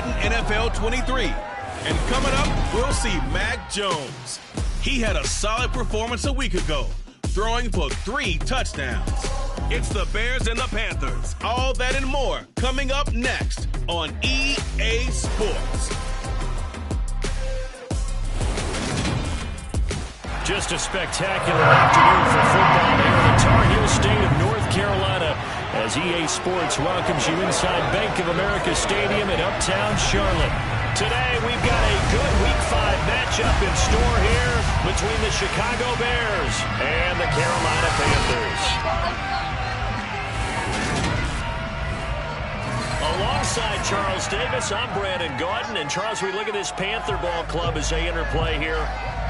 Madden NFL 23. And coming up, we'll see Mac Jones. He had a solid performance a week ago, throwing for 3 touchdowns. It's the Bears and the Panthers. All that and more coming up next on EA Sports. Just a spectacular afternoon for football here in the Tar Heel state of North Carolina as EA Sports welcomes you inside Bank of America Stadium in Uptown Charlotte. Today we've got a good Week 5 matchup in store here between the Chicago Bears and the Carolina Panthers. Alongside Charles Davis, I'm Brandon Gaudin. And Charles, we look at this Panther ball club as they interplay here.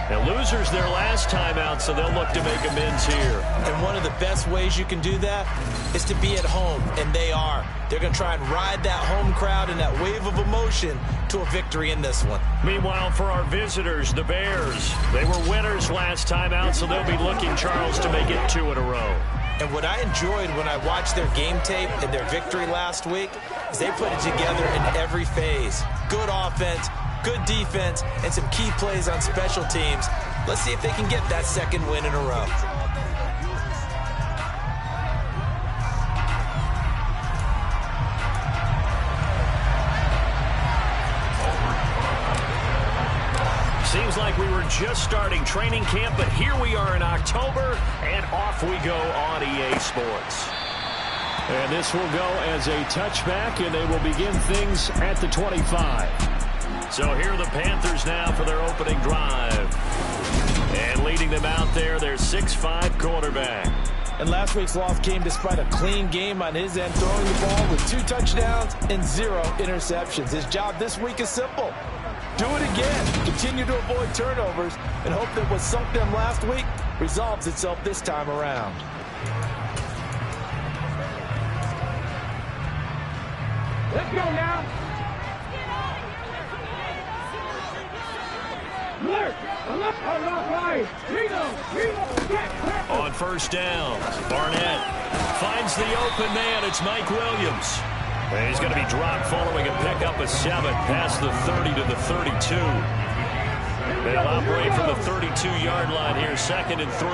The losers their last time out, so they'll look to make amends here. And one of the best ways you can do that is to be at home, and they are. They're going to try and ride that home crowd and that wave of emotion to a victory in this one. Meanwhile, for our visitors, the Bears, they were winners last time out, so they'll be looking, Charles, to make it 2 in a row. And what I enjoyed when I watched their game tape and their victory last week is they put it together in every phase. Good offense, good defense, and some key plays on special teams. Let's see if they can get that second win in a row. Seems like we were just starting training camp, but here we are in October, and off we go on EA Sports. And this will go as a touchback, and they will begin things at the 25. So here are the Panthers now for their opening drive. And leading them out there, their 6'5" quarterback. And last week's loss came despite a clean game on his end, throwing the ball with 2 touchdowns and 0 interceptions. His job this week is simple. Do it again. Continue to avoid turnovers and hope that what sunk them last week resolves itself this time around. Let's go now. On first down, Barnett finds the open man. It's Mike Williams. And he's going to be dropped following a pickup of 7 past the 30 to the 32. They'll operate from the 32-yard line here, 2nd and 3.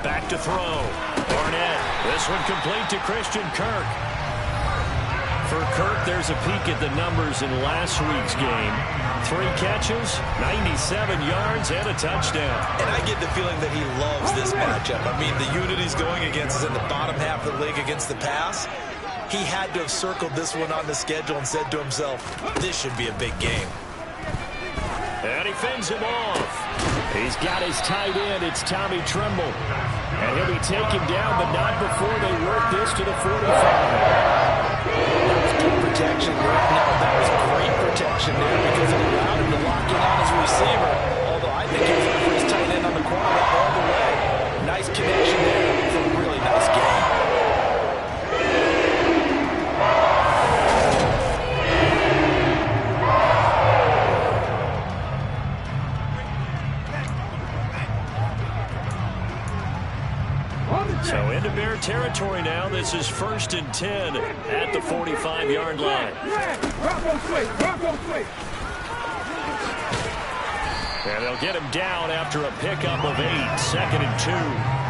Back to throw. Barnett. This one complete to Christian Kirk. For Kirk, there's a peek at the numbers in last week's game. 3 catches, 97 yards, and a touchdown. And I get the feeling that he loves this matchup. I mean, the unit he's going against is in the bottom half of the league against the pass. He had to have circled this one on the schedule and said to himself, this should be a big game. And he fends him off. He's got his tight end. It's Tommy Tremble. And he'll be taken down, but not before they work this to the 45. That was good protection there. No, that was great protection there because it allowed him to lock in on his receiver. Although I think he was looking for his tight end on the corner all the way. Nice connection there. It was a really nice game. So into Bear territory now. This is 1st and 10 at the 45-yard line. And they'll get him down after a pickup of 8, 2nd and 2.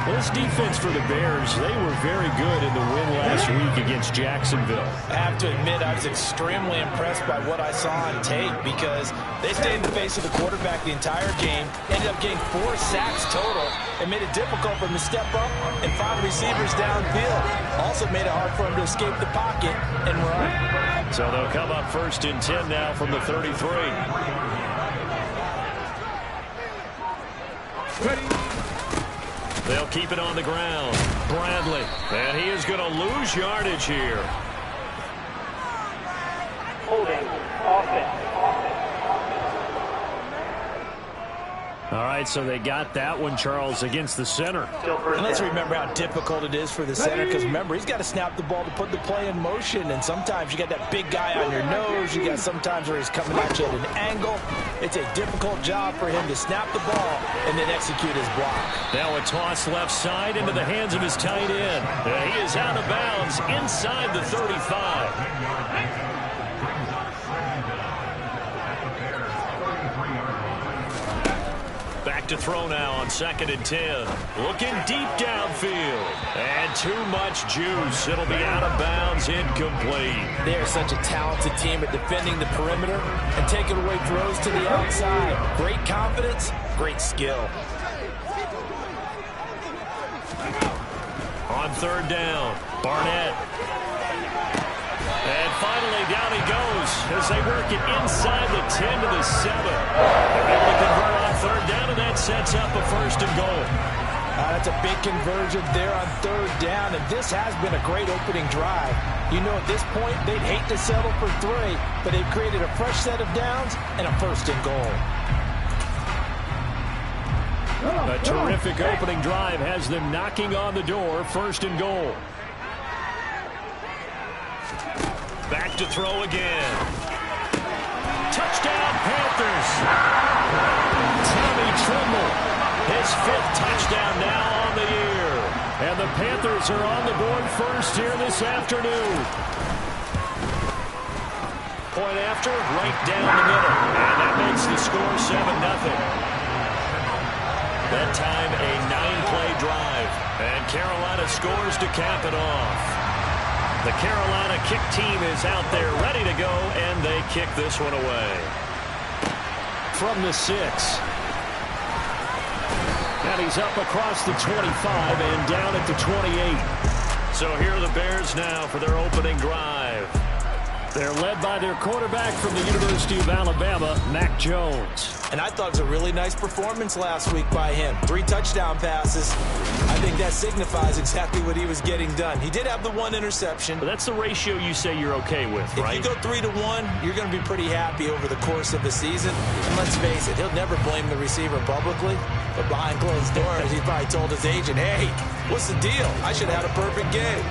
This defense for the Bears, they were very good in the win last week against Jacksonville. I have to admit, I was extremely impressed by what I saw on tape because they stayed in the face of the quarterback the entire game, ended up getting 4 sacks total, and made it difficult for him to step up and 5 receivers downfield. Also made it hard for him to escape the pocket and run. So they'll come up 1st and 10 now from the 33. Ready. They'll keep it on the ground. Bradley. And he is going to lose yardage here. Holding. Offense. All right, so they got that one, Charles, against the center. And let's remember how difficult it is for the center, because remember, he's got to snap the ball to put the play in motion, and sometimes you got that big guy on your nose. You got sometimes where he's coming at you at an angle. It's a difficult job for him to snap the ball and then execute his block. Now a toss left side into the hands of his tight end. And he is out of bounds inside the 35. Back to throw now on 2nd and 10. Looking deep downfield. And too much juice. It'll be out of bounds, incomplete. They are such a talented team at defending the perimeter and taking away throws to the outside. Great confidence, great skill. On 3rd down, Barnett. And finally, down he goes as they work it inside the 10 to the 7. They're able to convert on 3rd down, and that sets up a 1st and goal. That's a big conversion there on 3rd down, and this has been a great opening drive. You know, at this point, they'd hate to settle for 3, but they've created a fresh set of downs and a 1st and goal. A terrific opening drive has them knocking on the door. 1st and goal. Back to throw again. Touchdown, Panthers. Tommy Tremble, his 5th touchdown now on the year. And the Panthers are on the board first here this afternoon. Point after, right down the middle. And that makes the score 7-0. That time, a 9-play drive. And Carolina scores to cap it off. The Carolina kick team is out there ready to go, and they kick this one away. From the 6. And he's up across the 25 and down at the 28. So here are the Bears now for their opening drive. They're led by their quarterback from the University of Alabama, Mac Jones. And I thought it was a really nice performance last week by him. 3 touchdown passes. I think that signifies exactly what he was getting done. He did have the 1 interception. But that's the ratio you say you're okay with, right? If you go 3-1, you're going to be pretty happy over the course of the season. And let's face it, he'll never blame the receiver publicly. But behind closed doors, he probably told his agent, hey, what's the deal? I should have had a perfect game.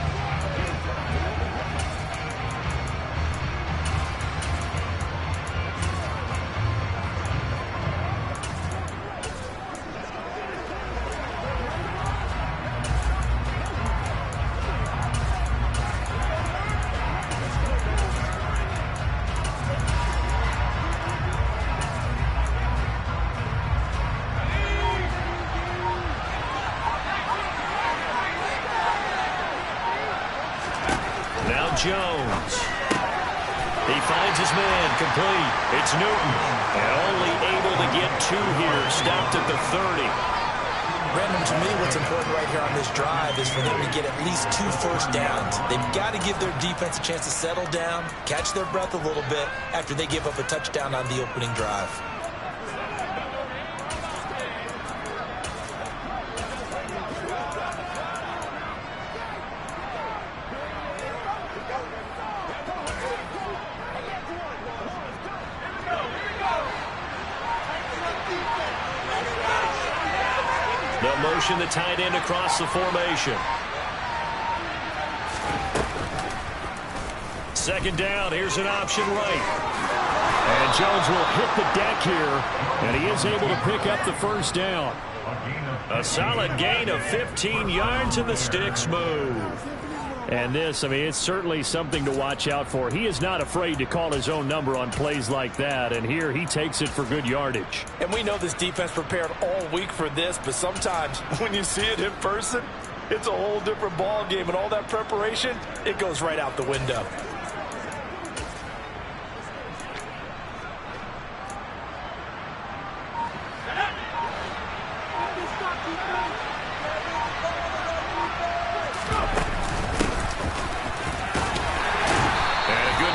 Jones. He finds his man complete. It's Newton. And only able to get 2 here. Stopped at the 30. Brandon, to me, what's important right here on this drive is for them to get at least 2 first downs. They've got to give their defense a chance to settle down, catch their breath a little bit after they give up a touchdown on the opening drive. They'll motion the tight end across the formation. 2nd down. Here's an option right. And Jones will hit the deck here. And he is able to pick up the 1st down. A solid gain of 15 yards and the sticks move. And this, I mean, it's certainly something to watch out for. He is not afraid to call his own number on plays like that. And here he takes it for good yardage. And we know this defense prepared all week for this, but sometimes when you see it in person, it's a whole different ball game. And all that preparation, it goes right out the window.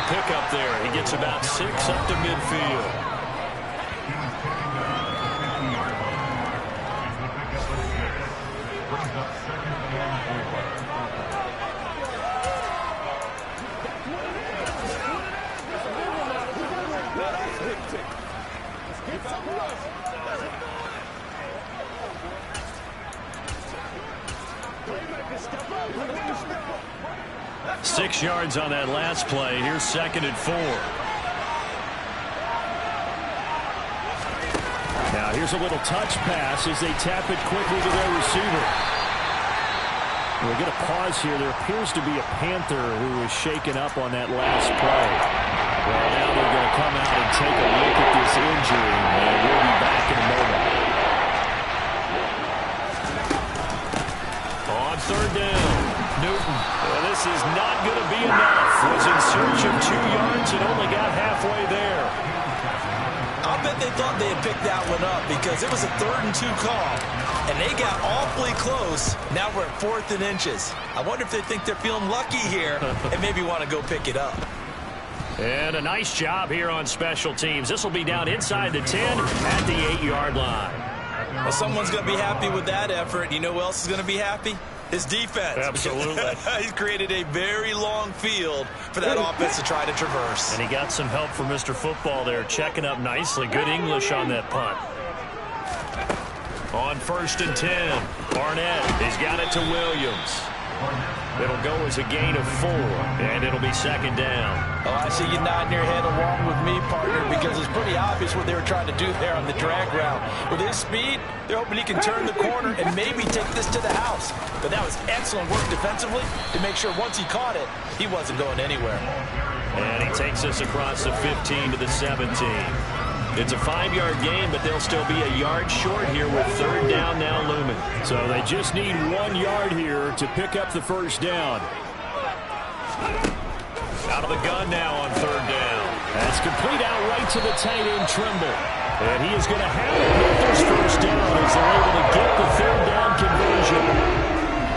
Pickup there. He gets about 6 up to midfield. 6 yards on that last play. Here's 2nd and 4. Now here's a little touch pass as they tap it quickly to their receiver. We're going to pause here. There appears to be a Panther who was shaken up on that last play. Well, now they're going to come out and take a look at this injury, and we'll be back in a moment. On 3rd down, Newton. Well, this is not going to be enough. Was in search of 2 yards and only got halfway there. I'll bet they thought they had picked that one up because it was a 3rd and 2 call, and they got awfully close. Now we're at 4th and inches. I wonder if they think they're feeling lucky here and maybe want to go pick it up. And a nice job here on special teams. This will be down inside the 10 at the 8-yard line. Well, someone's going to be happy with that effort. You know who else is going to be happy? His defense. Absolutely. He's created a very long field for that offense to try to traverse. And he got some help from Mr. Football there, checking up nicely. Good English on that punt. On 1st and 10, Barnett has got it to Williams. It'll go as a gain of 4, and it'll be 2nd down. Oh, I see you nodding your head along with me, partner, because it's pretty obvious what they were trying to do there on the drag route. With his speed, they're hoping he can turn the corner and maybe take this to the house. But that was excellent work defensively to make sure once he caught it, he wasn't going anywhere. And he takes us across the 15 to the 17. It's a 5-yard gain, but they'll still be a yard short here with 3rd down now looming. So they just need 1 yard here to pick up the 1st down. Out of the gun now on 3rd down. That's complete out right to the tight end, Trimble. And he is going to have the Panthers' 1st down as they're able to get the 3rd down conversion.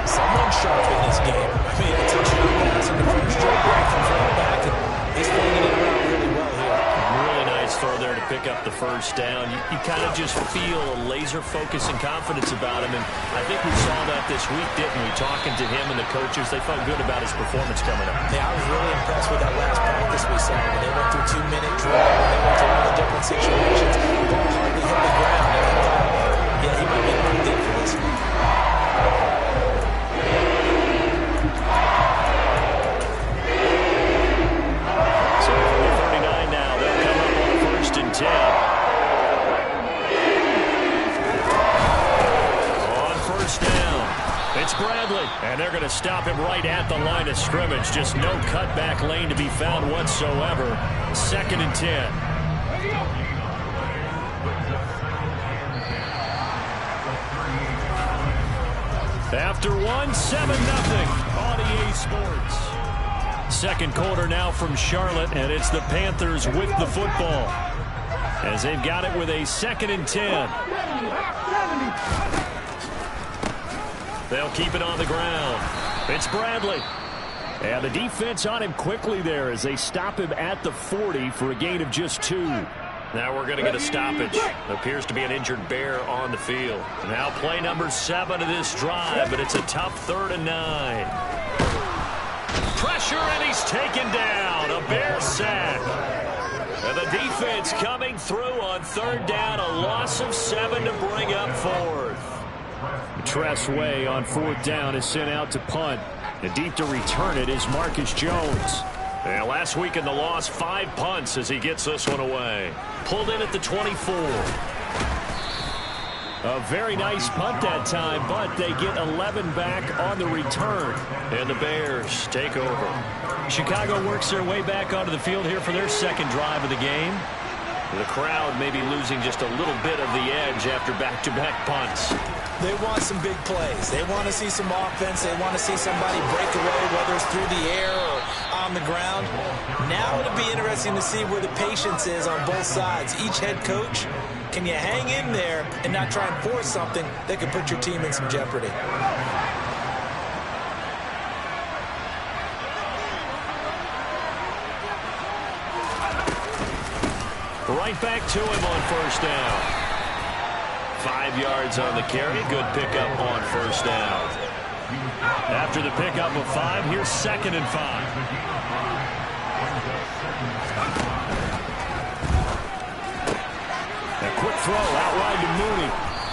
Someone sharp in this game. I mean, a touchdown pass in the first straight break from back, and he's flinging it around really well here. Really nice throw there to pick up the 1st down. You kind of just feel a laser focus and confidence about him, and I think we saw that this week, didn't we? Talking to him and the coaches, they felt good about his performance coming up. Yeah, I was really impressed with that last practice we saw when they went through 2-minute drill, when they went through all the different situations. The ball hardly hit the ground, and I thought, yeah, he might be a good thing for this one. So, 39 now. They'll come up on 1st and 10. On 1st down, it's Bradley. And they're going to stop him right at the line of scrimmage. Just no cutback lane to be found whatsoever. 2nd and 10. After 1, 7-0 on EA Sports. 2nd quarter now from Charlotte, and it's the Panthers with the football as they've got it with a 2nd and 10. They'll keep it on the ground. It's Bradley. And the defense on him quickly there as they stop him at the 40 for a gain of just 2. Now we're going to get a stoppage. Appears to be an injured Bear on the field. Now play number 7 of this drive, but it's a tough 3rd and 9. Pressure, and he's taken down. A Bear sack. And the defense coming through on 3rd down. A loss of 7 to bring up 4th. Tressway on 4th down is sent out to punt. And deep to return it is Marcus Jones. And last week in the loss, 5 punts as he gets this one away. Pulled in at the 24. A very nice punt that time, but they get 11 back on the return. And the Bears take over. Chicago works their way back onto the field here for their 2nd drive of the game. The crowd may be losing just a little bit of the edge after back-to-back punts. They want some big plays. They want to see some offense. They want to see somebody break away, whether it's through the air or on the ground. Now it'll be interesting to see where the patience is on both sides. Each head coach, can you hang in there and not try and force something that could put your team in some jeopardy? Right back to him on 1st down. 5 yards on the carry. Good pickup on 1st down. After the pickup of 5, here's 2nd and 5. A quick throw out wide to Mooney.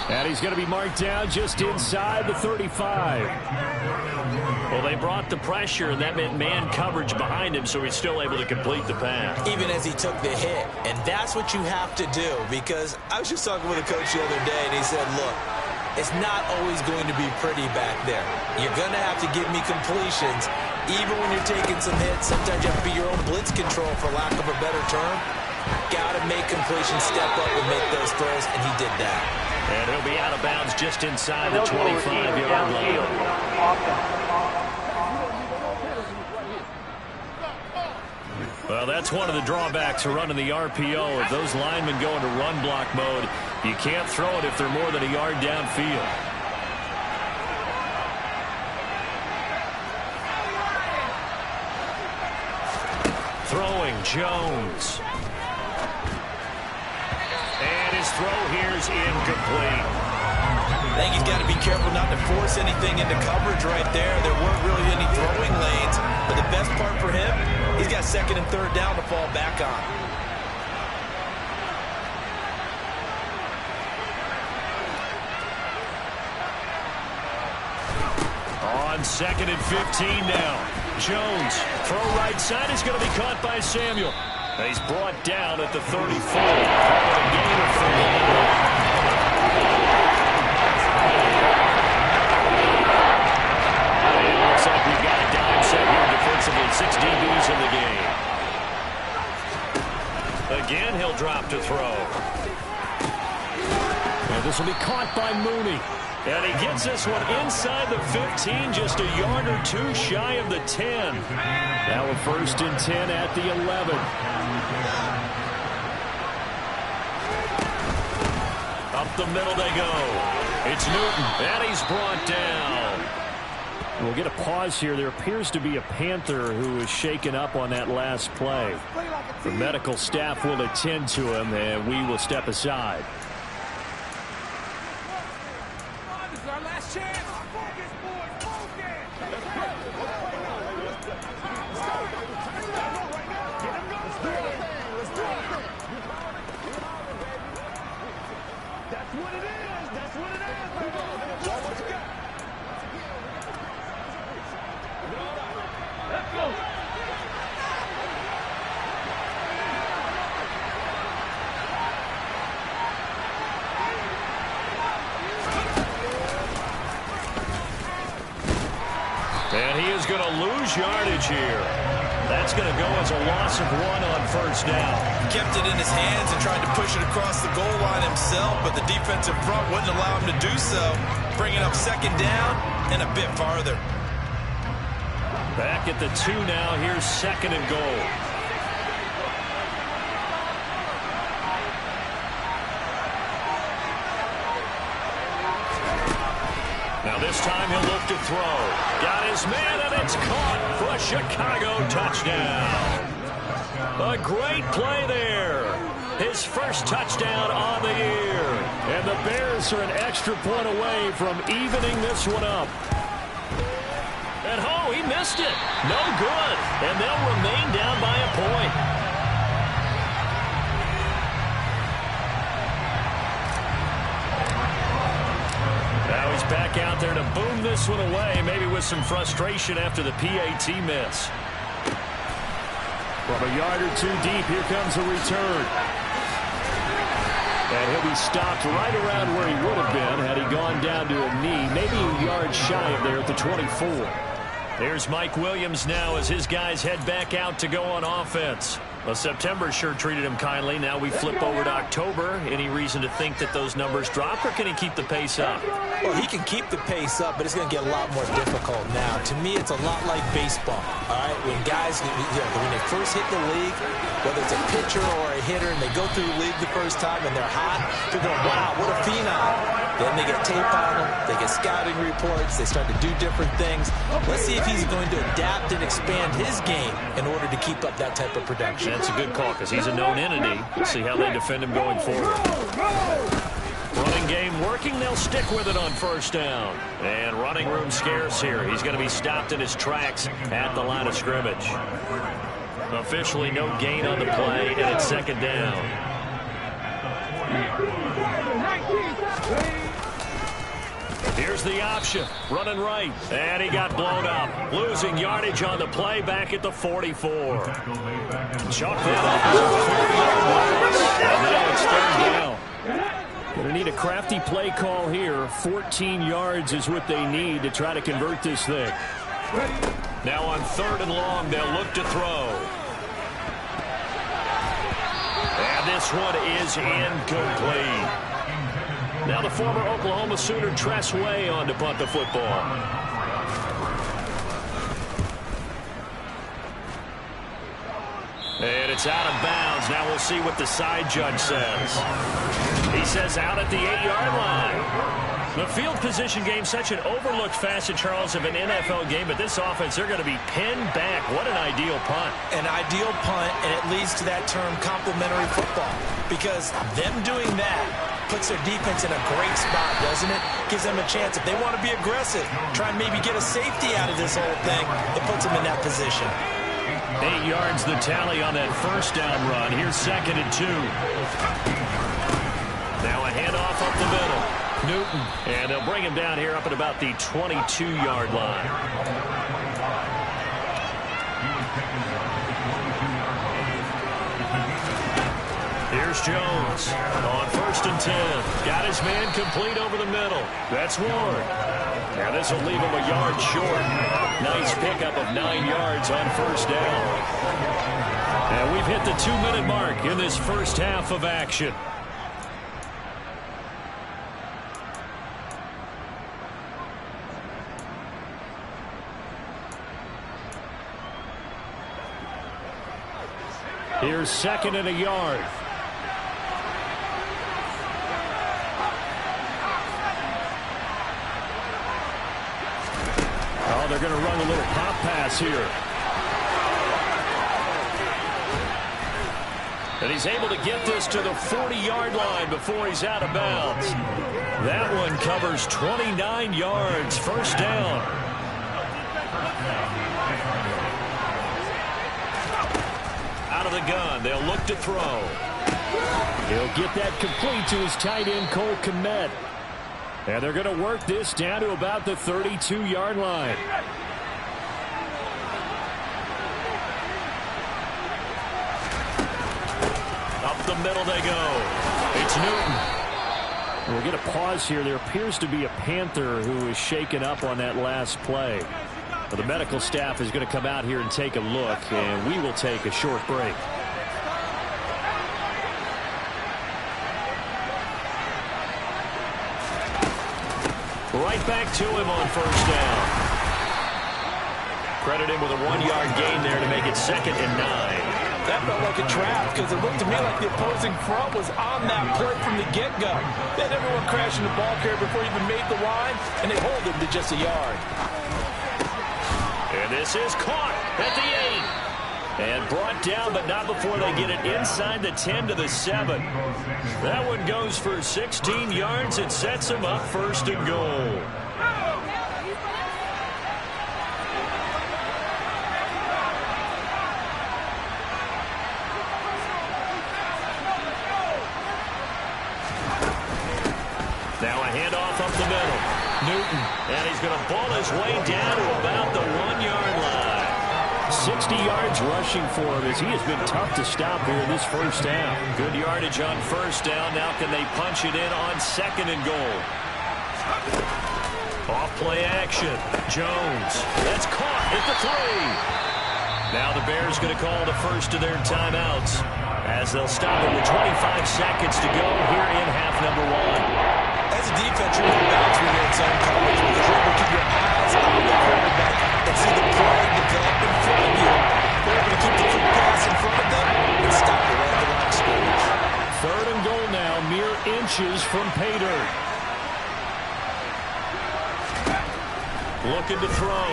And he's going to be marked down just inside the 35. Well, they brought the pressure, and that meant man coverage behind him, so he's still able to complete the pass. Even as he took the hit. And that's what you have to do, because I was just talking with a coach the other day, and he said, look, it's not always going to be pretty back there. You're going to have to give me completions. Even when you're taking some hits, sometimes you have to be your own blitz control, for lack of a better term. Got to make completions, step up and make those throws, and he did that. And he'll be out of bounds just inside the 25-yard line. Well, that's one of the drawbacks of running the RPO. If those linemen go into run block mode, you can't throw it if they're more than a yard downfield. Throwing, Jones. And his throw here's incomplete. I think he's got to be careful not to force anything into coverage right there. There weren't really any throwing lanes. But the best part for him, he's got second and third down to fall back on. On second and 15 now. Jones, throw right side is going to be caught by Samuel. He's brought down at the 34. A gain of 3. It looks like we've got a dime set here defensively. 6 DBs in the game. Again, he'll drop to throw. And this will be caught by Mooney. And he gets this one inside the 15, just a yard or two shy of the 10. Now a 1st and 10 at the 11. Up the middle they go. It's Newton, and he's brought down. We'll get a pause here. There appears to be a Panther who is shaken up on that last play. The medical staff will attend to him, and we will step aside. And he is going to lose yardage here. That's going to go as a loss of 1 on 1st down. He kept it in his hands and tried to push it across the goal line himself, but the defensive front wouldn't allow him to do so. Bringing up 2nd down and a bit farther. Back at the 2 now. Here's 2nd and goal. Now this time he'll look to throw. Got his man, and it's caught for a Chicago touchdown. A great play there. His first touchdown on the year. And the Bears are an extra point away from evening this one up. And oh, he missed it. No good. And they'll remain down by a point. Now he's back out there to boom this one away, maybe with some frustration after the PAT miss. From a yard or 2 deep, here comes a return. And he'll be stopped right around where he would have been had he gone down to a knee, maybe a yard shy of there at the 24. There's Mike Williams now as his guys head back out to go on offense. Well, September sure treated him kindly. Now we flip over to October. Any reason to think that those numbers drop, or can he keep the pace up? Well, he can keep the pace up, but it's going to get a lot more difficult now. To me, it's a lot like baseball. All right, when guys, when they first hit the league, whether it's a pitcher or a hitter, and they go through the league the first time and they're hot, they're going, wow, what a phenom. Then they get tape on them, they get scouting reports, they start to do different things. Let's see if he's going to adapt and expand his game in order to keep up that type of production. That's a good call because he's a known entity. We'll see how they defend him going forward. Running game working. They'll stick with it on 1st down. And running room scarce here. He's going to be stopped in his tracks at the line of scrimmage. Officially no gain on the play, and it's 2nd down. Here's the option. Running right. And he got blown up. Losing yardage on the play back at the 44. Chalk that up. And now it's third down. Going to need a crafty play call here. 14 yards is what they need to try to convert this thing. Now on 3rd and long, they'll look to throw. And this one is incomplete. Now the former Oklahoma Sooner Tress Way on to punt the football. And it's out of bounds. Now we'll see what the side judge says. He says out at the 8-yard line. The field position game, such an overlooked facet, Charles, of an NFL game, but this offense, they're going to be pinned back. What an ideal punt. An ideal punt, and it leads to that term complementary football, because them doing that puts their defense in a great spot, doesn't it? Gives them a chance, if they want to be aggressive, try and maybe get a safety out of this whole thing, it puts them in that position. 8 yards the tally on that first down run. Here's 2nd and 2. Now a handoff up the middle. Newton. And they'll bring him down here up at about the 22-yard line. Here's Jones on 1st and 10. Got his man complete over the middle. That's Ward. Now this will leave him a yard short. Nice pickup of 9 yards on 1st down. And we've hit the 2-minute mark in this first half of action. Here's 2nd and a yard. Oh, they're going to run a little pop pass here. And he's able to get this to the 40-yard line before he's out of bounds. That one covers 29 yards. 1st down. Out of the gun, they'll look to throw. He'll get that complete to his tight end, Cole Kmet. And they're going to work this down to about the 32-yard line. Up the middle they go. It's Newton. We'll get a pause here. There appears to be a Panther who is shaken up on that last play. Well, the medical staff is going to come out here and take a look, and we will take a short break. Right back to him on 1st down. Credit him with a 1-yard gain there to make it 2nd and 9. That felt like a trap, because it looked to me like the opposing front was on that play from the get-go. They had everyone crashing the ball carrier before he even made the line, and they hold him to just a yard. And this is caught at the 8. And brought down, but not before they get it inside the 10 to the 7. That one goes for 16 yards and sets them up 1st and goal. Now a handoff up the middle. Newton, and he's going to ball his way down to about the 1-yard line. 60 yards rushing for him as he has been tough to stop here in this first half. Good yardage on 1st down. Now can they punch it in on 2nd and goal? Off play action. Jones. That's caught at the 3. Now the Bears going to call the first of their timeouts as they'll stop it with 25 seconds to go here in half number 1. As a defense, you're going to bounce when you're in zone coverage, because you're able to keep your eyes on the quarterback and see the play develop in front of you. They're able to keep the quick pass in front of them and stop it right at the line of scrimmage. 3rd and goal now, mere inches from pay dirt. Looking to throw.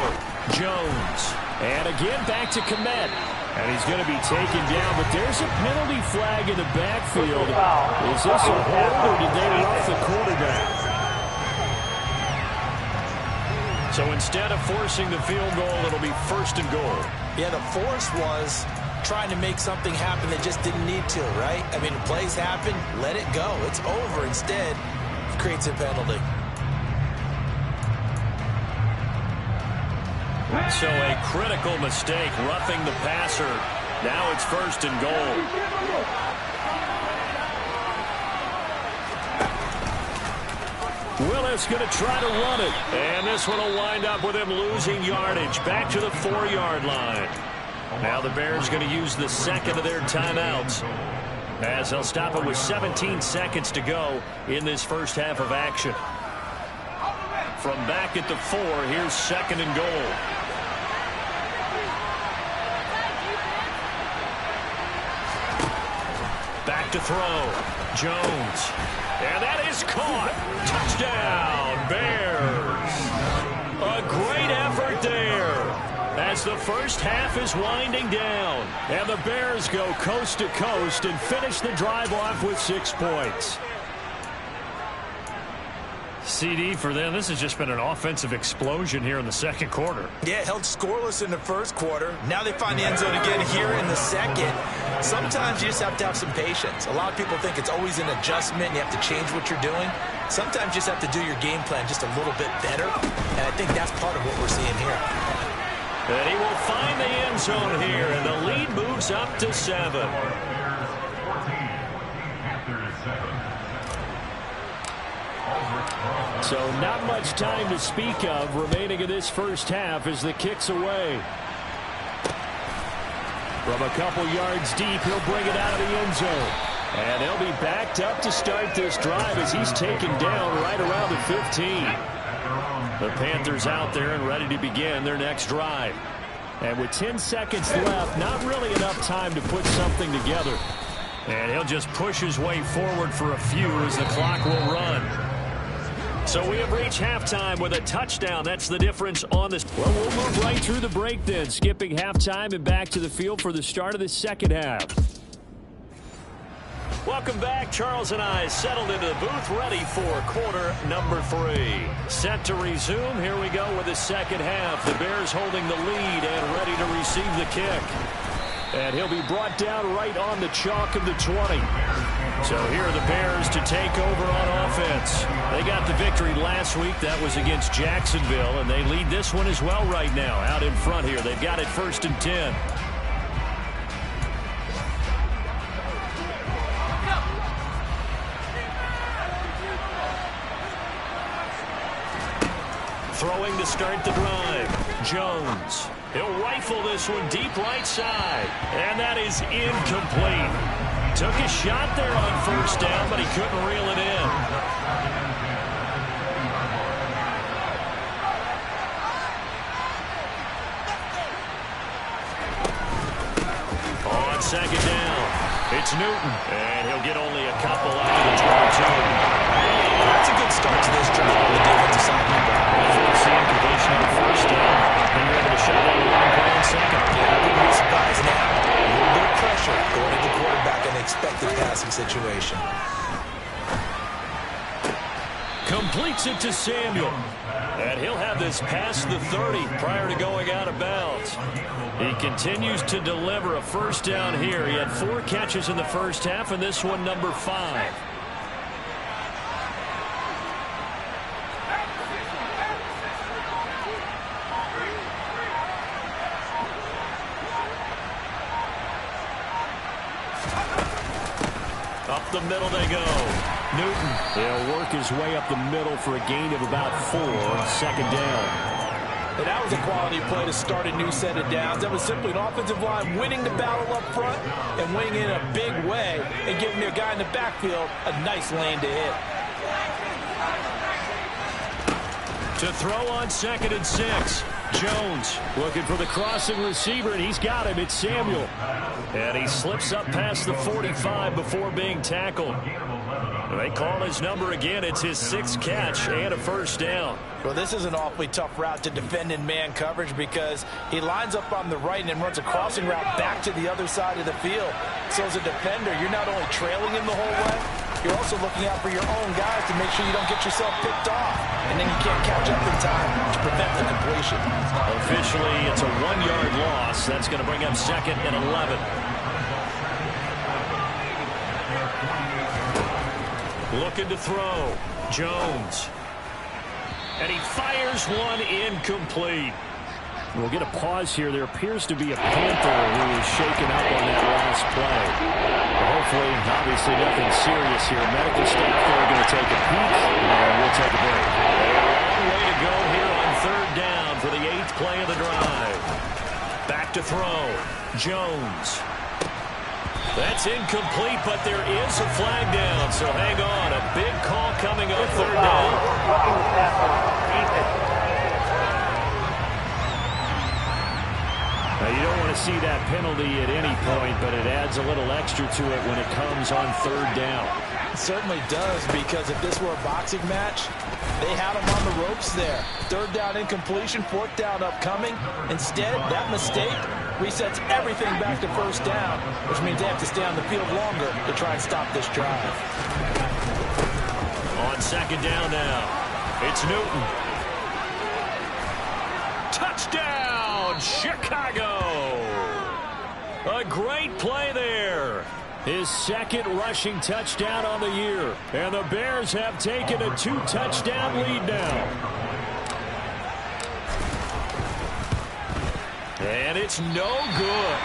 Jones. And again back to Kmet. And he's going to be taken down, but there's a penalty flag in the backfield. Is this a hold, or did they rough the quarterback? So instead of forcing the field goal, it'll be 1st and goal. Yeah, the force was trying to make something happen that just didn't need to, right? I mean, plays happen, let it go. It's over. Instead, it creates a penalty. So a critical mistake, roughing the passer. Now it's 1st and goal. Willis going to try to run it. And this one will wind up with him losing yardage. Back to the 4-yard line. Now the Bears going to use the second of their timeouts, as they'll stop it with 17 seconds to go in this first half of action. From back at the 4, here's 2nd and goal. Back to throw. Jones. And that is caught. Touchdown, Bears. A great effort there, as the first half is winding down. And the Bears go coast to coast and finish the drive off with 6 points. CD, for them, this has just been an offensive explosion here in the second quarter. Yeah, held scoreless in the first quarter. Now they find the end zone again here in the second. Sometimes you just have to have some patience. A lot of people think it's always an adjustment. You have to change what you're doing. Sometimes you just have to do your game plan just a little bit better. And I think that's part of what we're seeing here. And he will find the end zone here, and the lead moves up to 7. So not much time to speak of remaining in this first half as the kick's away. From a couple yards deep, he'll bring it out of the end zone. And they'll be backed up to start this drive as he's taken down right around the 15. The Panthers out there and ready to begin their next drive. And with 10 seconds left, not really enough time to put something together. And he'll just push his way forward for a few as the clock will run. So we have reached halftime with a touchdown. That's the difference on this. Well, we'll move right through the break then, skipping halftime and back to the field for the start of the second half. Welcome back. Charles and I settled into the booth, ready for quarter number 3. Set to resume. Here we go with the second half. The Bears holding the lead and ready to receive the kick. And he'll be brought down right on the chalk of the 20. So here are the Bears to take over on offense. They got the victory last week. That was against Jacksonville, and they lead this one as well right now. Out in front here, they've got it 1st and 10. Throwing to start the drive. Jones. He'll rifle this one deep right side. And that is incomplete. Took a shot there on 1st down, but he couldn't reel it in. On 2nd down, it's Newton. And he'll get only a couple after the 22. That's a good start to this drive on the defensive side of the ball. Forcing completion on 1st down. Then you're able to shut down the long play on 2nd. Yeah, I wouldn't be surprised now. A little bit of pressure going at the quarterback in an expected passing situation. Completes it to Samuel. And he'll have this past the 30 prior to going out of bounds. He continues to deliver a 1st down here. He had 4 catches in the first half, and this one number 5. Up the middle they go. Newton. He'll work his way up the middle for a gain of about 4. 2nd down. And that was a quality play to start a new set of downs. That was simply an offensive line winning the battle up front and winning in a big way and giving their guy in the backfield a nice lane to hit. To throw on 2nd and 6. Jones looking for the crossing receiver, and he's got him. It's Samuel. And he slips up past the 45 before being tackled. They call his number again. It's his 6th catch and a 1st down. Well, this is an awfully tough route to defend in man coverage because he lines up on the right and then runs a crossing route back to the other side of the field. So as a defender, you're not only trailing him the whole way, you're also looking out for your own guys to make sure you don't get yourself picked off. And then you can't catch up in time to prevent the completion. Officially, it's a 1-yard loss. That's going to bring up 2nd and 11. Looking to throw. Jones. And he fires one incomplete. We'll get a pause here. There appears to be a Panther who is shaken up on that last play. But hopefully, obviously, nothing serious here. Medical staff there are going to take a peek, and we'll take a break. A long way to go here on third down for the 8th play of the drive. Back to throw. Jones. That's incomplete, but there is a flag down, so hang on. A big call coming up third down. Now, you don't want to see that penalty at any point, but it adds a little extra to it when it comes on third down. It certainly does, because if this were a boxing match, they had him on the ropes there. Third down incompletion, fourth down upcoming. Instead, that mistake resets everything back to first down, which means they have to stay on the field longer to try and stop this drive. On second down now, it's Newton. Touchdown, Chicago! A great play there. His second rushing touchdown on the year. And the Bears have taken a 2-touchdown lead now. And it's no good.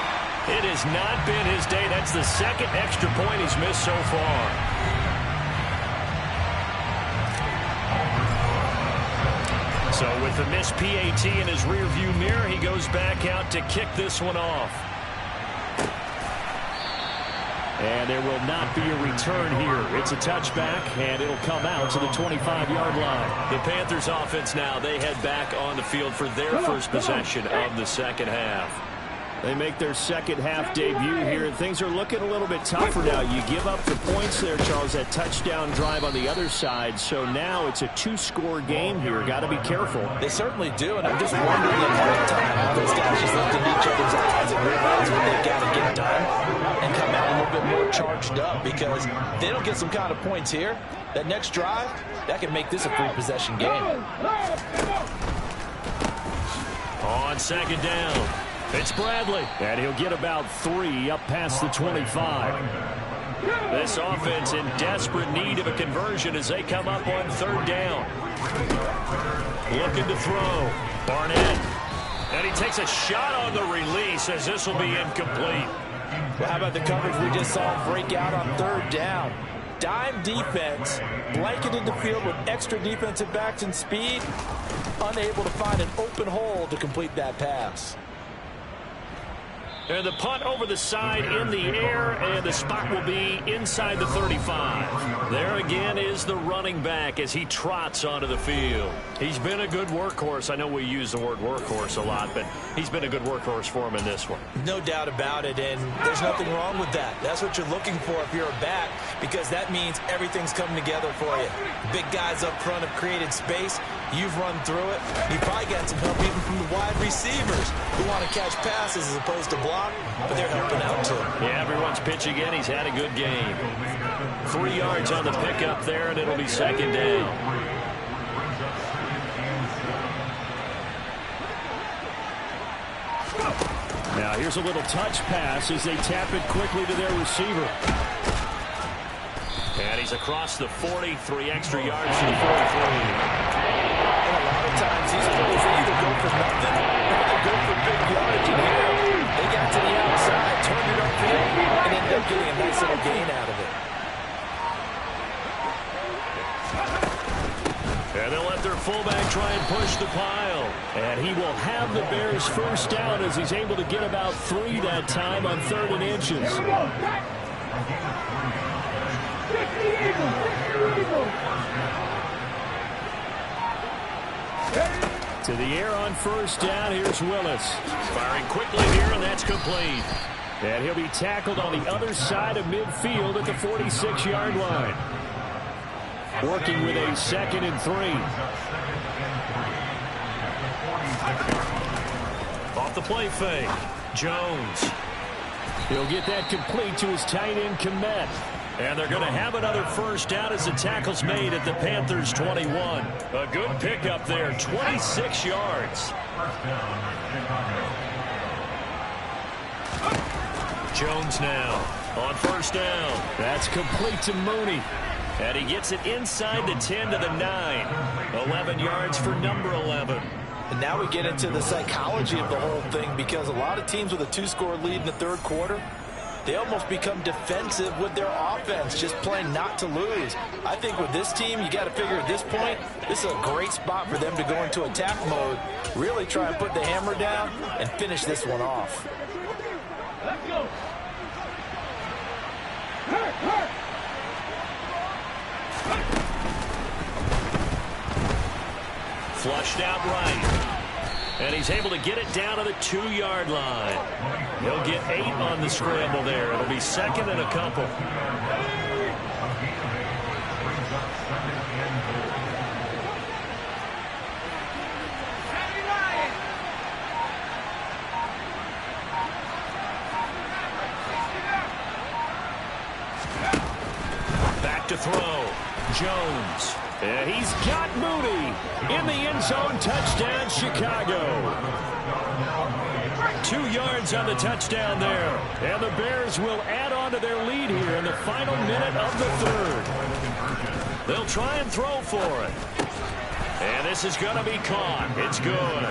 It has not been his day. That's the second extra point he's missed so far. So with the missed PAT in his rearview mirror, he goes back out to kick this one off. And there will not be a return here. It's a touchback, and it'll come out to the 25-yard line. The Panthers offense now, they head back on the field for their first possession of the second half. They make their second half debut here, and things are looking a little bit tougher now. You give up the points there, Charles, that touchdown drive on the other side. So now it's a 2-score game here. Got to be careful. They certainly do, and I'm just wondering at halftime, those guys just looked in each other's eyes and realize what they've got to get done and come out a little bit more charged up, because if they don't get some kind of points here, that next drive, that could make this a free-possession game. On second down, it's Bradley, and he'll get about 3 up past the 25. This offense in desperate need of a conversion as they come up on third down. Looking to throw. Barnett. And he takes a shot on the release as this will be incomplete. Well, how about the coverage we just saw break out on third down? Dime defense, blanketed the field with extra defensive backs and speed, unable to find an open hole to complete that pass. And the punt over the side in the air, and the spot will be inside the 35. There again is the running back as he trots onto the field. He's been a good workhorse. I know we use the word workhorse a lot, but he's been a good workhorse for him in this one. No doubt about it, and there's nothing wrong with that. That's what you're looking for if you're a back, because that means everything's coming together for you. Big guys up front have created space. You've run through it. You probably got some help even from the wide receivers who want to catch passes as opposed to block, but they're helping out too. Yeah, everyone's pitching in. He's had a good game. 3 yards on the pickup there, and it'll be second down. Now here's a little touch pass as they tap it quickly to their receiver. And he's across the 40, 3 extra yards to the 43. And a lot of times these plays, they either go for nothing or they go for big yardage. And here, they got to the outside, turned it upfield, and ended up getting a nice little gain out of it. And they'll let their fullback try and push the pile. And he will have the Bears first down as he's able to get about 3 that time on 3rd and inches. To the air on first down, here's Willis. Firing quickly here, and that's complete. And he'll be tackled on the other side of midfield at the 46-yard line. Working with a 2nd and 3. Off the play fake, Jones. He'll get that complete to his tight end, Komet. And they're going to have another first down as the tackle's made at the Panthers' 21. A good pickup there, 26 yards. Jones now on first down. That's complete to Mooney. And he gets it inside the 10 to the 9. 11 yards for number 11. And now we get into the psychology of the whole thing, because a lot of teams with a 2-score lead in the third quarter, they almost become defensive with their offense, just playing not to lose. I think with this team, you got to figure at this point, this is a great spot for them to go into attack mode, really try and put the hammer down and finish this one off. Let's go. Hurt. Flushed out right. And he's able to get it down to the 2-yard line. He'll get 8 on the scramble there. It'll be second and a couple. Back to throw. Jones. And he's got Mooney in the end zone. Touchdown, Chicago. 2 yards on the touchdown there. And the Bears will add on to their lead here in the final minute of the third. They'll try and throw for it. And this is going to be caught. It's good.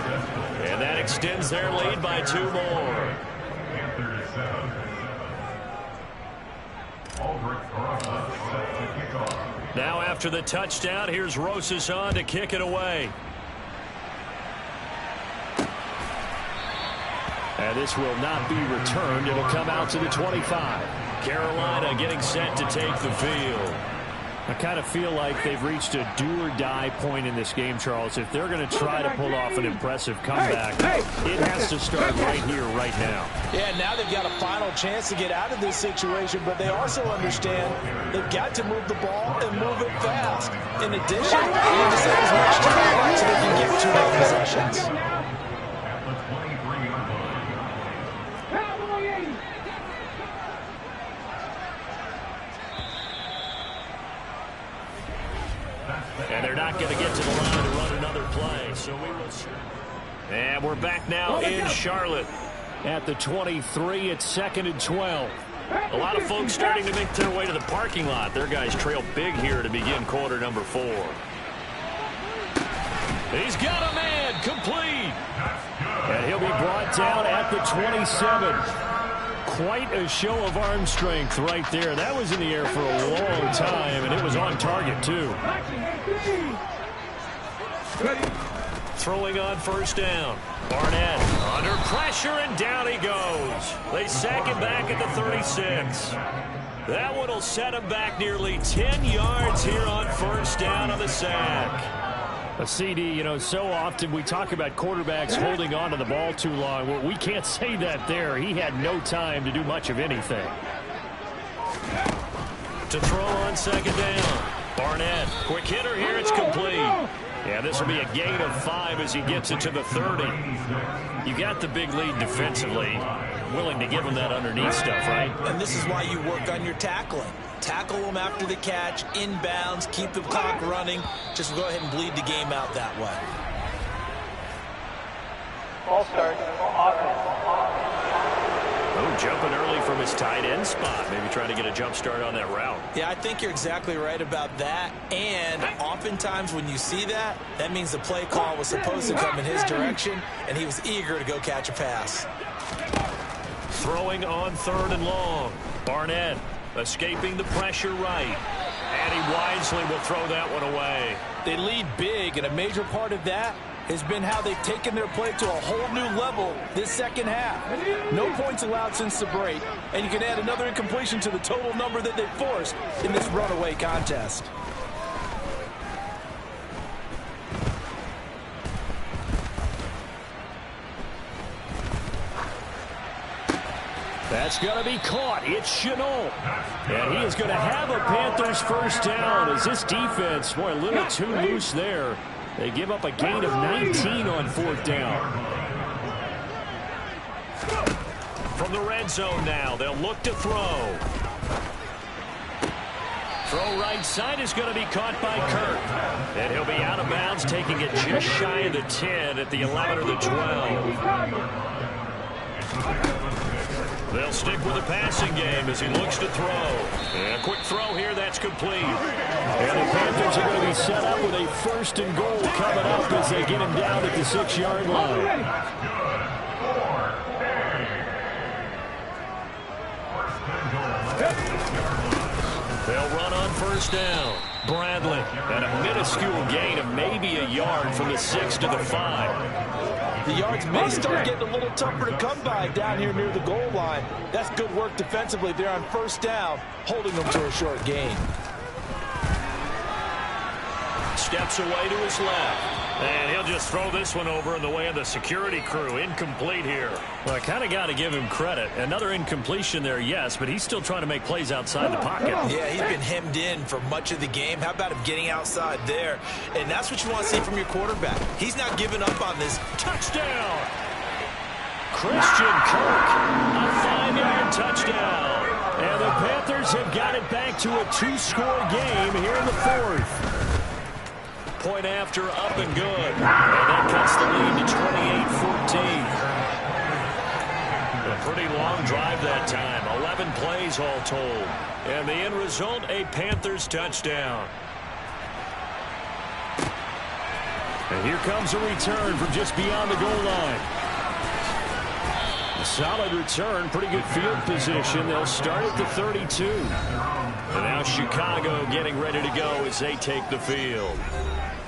And that extends their lead by 2 more. Now after the touchdown, here's Rosas on to kick it away. And this will not be returned. It'll come out to the 25. Carolina getting set to take the field. I kind of feel like they've reached a do-or-die point in this game, Charles. If they're going to try to pull off an impressive comeback, it has to start right here, right now. Yeah, now they've got a final chance to get out of this situation, but they also understand they've got to move the ball and move it fast. In addition, they need to save as much time so they can get 2 more possessions. And they're not going to get to the line to run another play. So we will see. And we're back now in Charlotte. At the 23, it's 2nd and 12. A lot of folks starting to make their way to the parking lot. Their guys trail big here to begin quarter number 4. He's got a man, complete. And he'll be brought down at the 27. Quite a show of arm strength right there. That was in the air for a long time, and it was on target, too. Throwing on first down. Barnett under pressure, and down he goes. They sack him back at the 36. That one will set him back nearly 10 yards here on first down on the sack. A CD, you know, so often we talk about quarterbacks holding on to the ball too long. Well, we can't say that there. He had no time to do much of anything. To throw on second down. Barnett, quick hitter here, it's complete. Yeah, this will be a gain of 5 as he gets it to the 30. You got the big lead defensively. Willing to give him that underneath stuff, right? And this is why you work on your tackling. Tackle them after the catch, inbounds, keep the clock running. Just go ahead and bleed the game out that way. Ball start. Oh, jumping early from his tight end spot. Maybe trying to get a jump start on that route. Yeah, I think you're exactly right about that. And oftentimes when you see that, that means the play call was supposed to come in his direction, and he was eager to go catch a pass. Throwing on 3rd and long. Barnett escaping the pressure right. And he wisely will throw that one away. They lead big, and a major part of that has been how they've taken their play to a whole new level this second half. No points allowed since the break, and you can add another incompletion to the total number that they forced in this runaway contest. That's going to be caught. It's Chenault. And he is going to have a Panthers first down as this defense, boy, a little too loose there. They give up a gain of 19 on 4th down. From the red zone now, they'll look to throw. Throw right side is going to be caught by Kirk. And he'll be out of bounds, taking it just shy of the 10 at the 11 or the 12. They'll stick with the passing game as he looks to throw. And a quick throw here, that's complete. And the Panthers are going to be set up with a 1st and goal coming up as they get him down at the 6-yard line. They'll run on 1st down. Bradley at a minuscule gain of maybe a yard from the 6 to the 5. The yards may start getting a little tougher to come by down here near the goal line. That's good work defensively there on 1st down, holding them to a short gain. Steps away to his left. And he'll just throw this one over in the way of the security crew. Incomplete here. Well, I kind of got to give him credit. Another incompletion there, yes, but he's still trying to make plays outside the pocket. Yeah, he's been hemmed in for much of the game. How about him getting outside there? And that's what you want to see from your quarterback. He's not giving up on this. Touchdown! Christian Kirk, a 5-yard touchdown. And the Panthers have got it back to a 2-score game here in the 4th. Point after, up and good. And that cuts the lead to 28-14. A pretty long drive that time. 11 plays all told. And the end result, a Panthers touchdown. And here comes a return from just beyond the goal line. A solid return, pretty good field position. They'll start at the 32. And now Chicago getting ready to go as they take the field.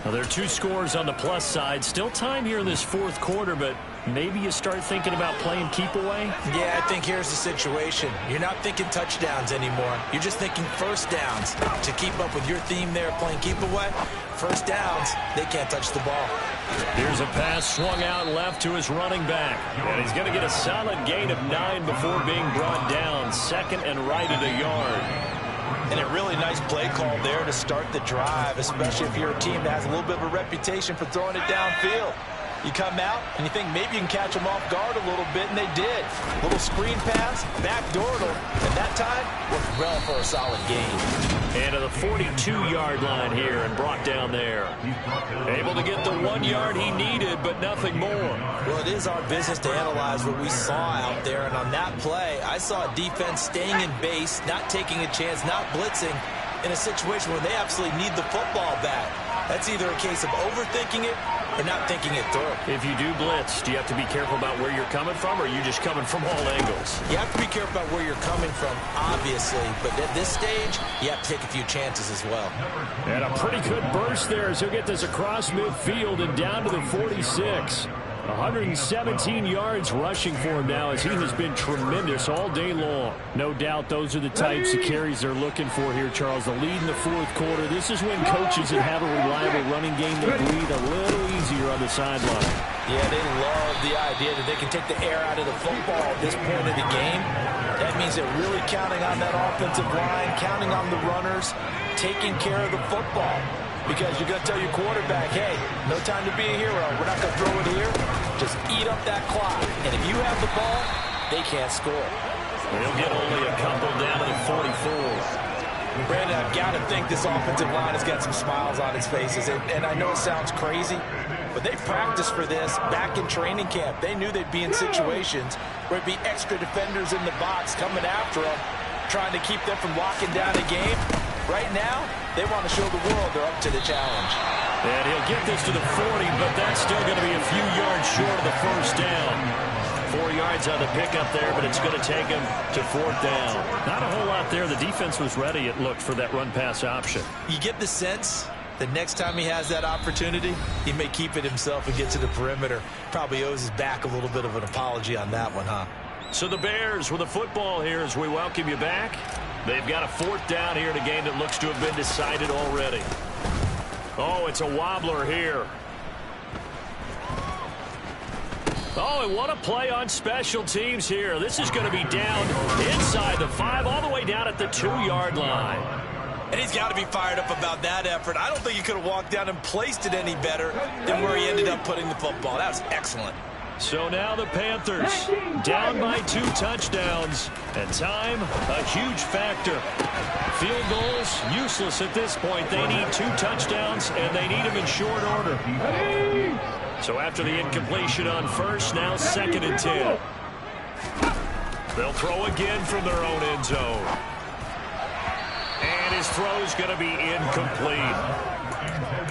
Now, there are 2 scores on the plus side. Still time here in this 4th quarter, but maybe you start thinking about playing keep away? Yeah, I think here's the situation. You're not thinking touchdowns anymore. You're just thinking 1st downs. To keep up with your theme there, playing keep away, 1st downs, they can't touch the ball. Here's a pass swung out left to his running back. And he's going to get a solid gain of 9 before being brought down. 2nd and right at a yard. And a really nice play call there to start the drive, especially if you're a team that has a little bit of a reputation for throwing it downfield. You come out and you think maybe you can catch them off guard a little bit, and they did. Little screen pass, backdoored them, and that time worked well for a solid gain. And to the 42-yard line here and brought down there. Able to get the 1 yard he needed, but nothing more. Well, it is our business to analyze what we saw out there, and on that play, I saw a defense staying in base, not taking a chance, not blitzing, in a situation where they absolutely need the football back. That's either a case of overthinking it or not thinking it through. If you do blitz, do you have to be careful about where you're coming from, or are you just coming from all angles? You have to be careful about where you're coming from, obviously, but at this stage, you have to take a few chances as well. And a pretty good burst there as he'll get this across midfield and down to the 46. 117 yards rushing for him now as he has been tremendous all day long. No doubt those are the types of carries they're looking for here, Charles. The lead in the 4th quarter. This is when coaches that have a reliable running game that breathe a little easier on the sideline. Yeah, they love the idea that they can take the air out of the football at this point of the game. That means they're really counting on that offensive line, counting on the runners, taking care of the football. Because you're going to tell your quarterback, hey, no time to be a hero. We're not going to throw it here. Just eat up that clock. And if you have the ball, they can't score. They'll get only a couple down to the 44. Brandon, I've got to think this offensive line has got some smiles on its faces. And I know it sounds crazy, but they practiced for this back in training camp. They knew they'd be in situations where it'd be extra defenders in the box coming after them, trying to keep them from locking down a game. Right now, they want to show the world they're up to the challenge. And he'll get this to the 40, but that's still going to be a few yards short of the 1st down. 4 yards on the pickup there, but it's going to take him to 4th down. Not a whole lot there. The defense was ready, it looked, for that run-pass option. You get the sense that next time he has that opportunity, he may keep it himself and get to the perimeter. Probably owes his back a little bit of an apology on that one, huh? So the Bears with the football here as we welcome you back. They've got a 4th down here in a game that looks to have been decided already. Oh, it's a wobbler here. Oh, and what a play on special teams here. This is going to be down inside the 5, all the way down at the 2-yard line. And he's got to be fired up about that effort. I don't think he could have walked down and placed it any better than where he ended up putting the football. That was excellent. So now the Panthers down by 2 touchdowns. And time, a huge factor. Field goals, useless at this point. They need 2 touchdowns, and they need them in short order. So after the incompletion on 1st, now 2nd and 10. They'll throw again from their own end zone. And his throw's going to be incomplete.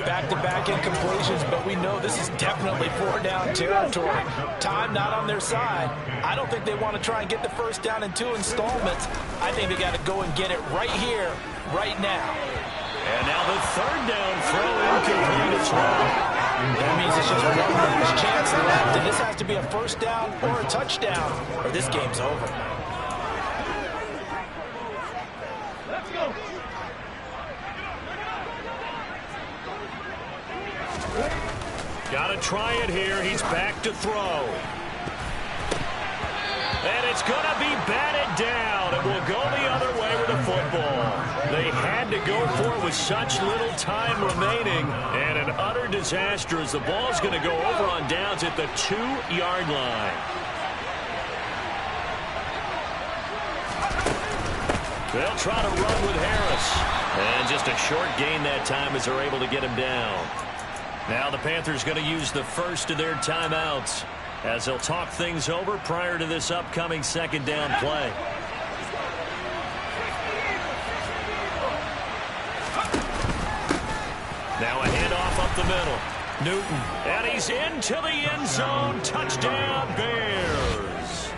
Back-to-back incompletions, but we know this is definitely four-down territory. Time not on their side. I don't think they want to try and get the first down in 2 installments. I think they got to go and get it right here, right now. And now the third down throw incomplete as well. That means it's just one last chance left, and this has to be a first down or a touchdown, or this game's over. Let's go. Got to try it here. He's back to throw. And it's going to be batted down. It will go the other way with the football. They had to go for it with such little time remaining. And an utter disaster as the ball's going to go over on downs at the 2-yard line. They'll try to run with Harris. And just a short gain that time as they're able to get him down. Now the Panthers going to use the first of their timeouts as they'll talk things over prior to this upcoming second down play. Now a handoff up the middle. Newton, and he's into the end zone. Touchdown, Bears.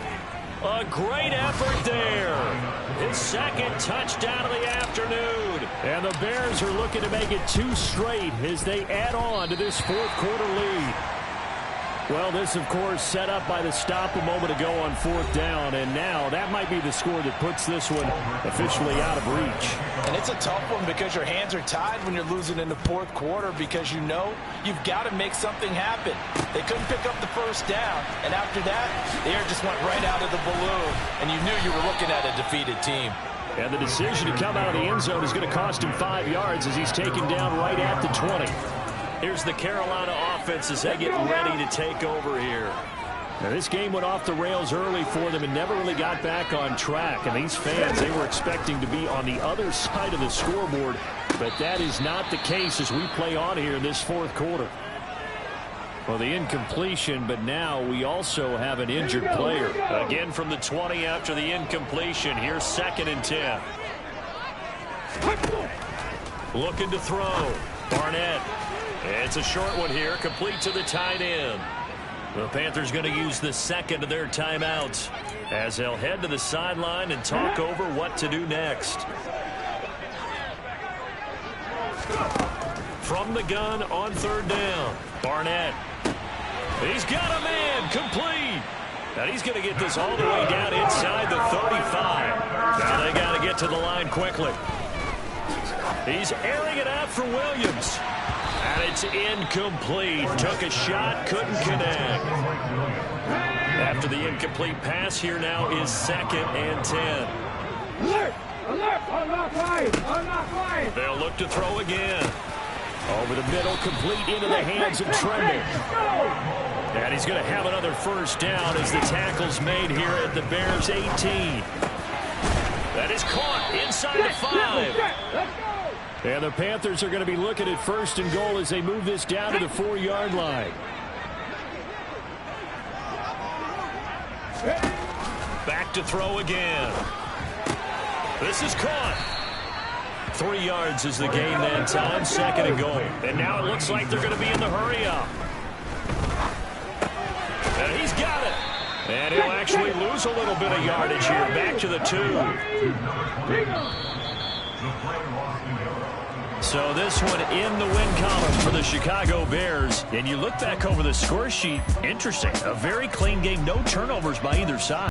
A great effort there. His second touchdown of the afternoon. And the Bears are looking to make it 2 straight as they add on to this fourth quarter lead. Well, this, of course, set up by the stop a moment ago on fourth down. And now that might be the score that puts this one officially out of reach. And it's a tough one because your hands are tied when you're losing in the fourth quarter because you know you've got to make something happen. They couldn't pick up the first down. And after that, the air just went right out of the balloon. And you knew you were looking at a defeated team. And the decision to come out of the end zone is going to cost him 5 yards as he's taken down right at the 20. Here's the Carolina offense as they get ready to take over here. Now, this game went off the rails early for them and never really got back on track. And these fans, they were expecting to be on the other side of the scoreboard. But that is not the case as we play on here in this fourth quarter. Well, the incompletion, but now we also have an injured player. Again from the 20 after the incompletion. Here's 2nd and 10. Looking to throw. Barnett. It's a short one here, complete to the tight end. The Panthers going to use the second of their timeouts as they'll head to the sideline and talk over what to do next. From the gun on third down, Barnett. He's got a man, complete. And he's going to get this all the way down inside the 35. Now they got to get to the line quickly. He's airing it out for Williams. And it's incomplete. Took a shot, couldn't connect. After the incomplete pass, here now is 2nd and 10. Alert! Alert! On that line! They'll look to throw again. Over the middle, complete into the hands of Tremble. And he's going to have another first down as the tackle's made here at the Bears' 18. That is caught inside the 5. Let's go! And the Panthers are going to be looking at 1st and goal as they move this down to the 4-yard line. Back to throw again. This is caught. 3 yards is the gain that time. 2nd and goal. And now it looks like they're going to be in the hurry up. And he's got it. And he'll actually lose a little bit of yardage here. Back to the 2. So this one in the win column for the Chicago Bears. And you look back over the score sheet, interesting. A very clean game, no turnovers by either side.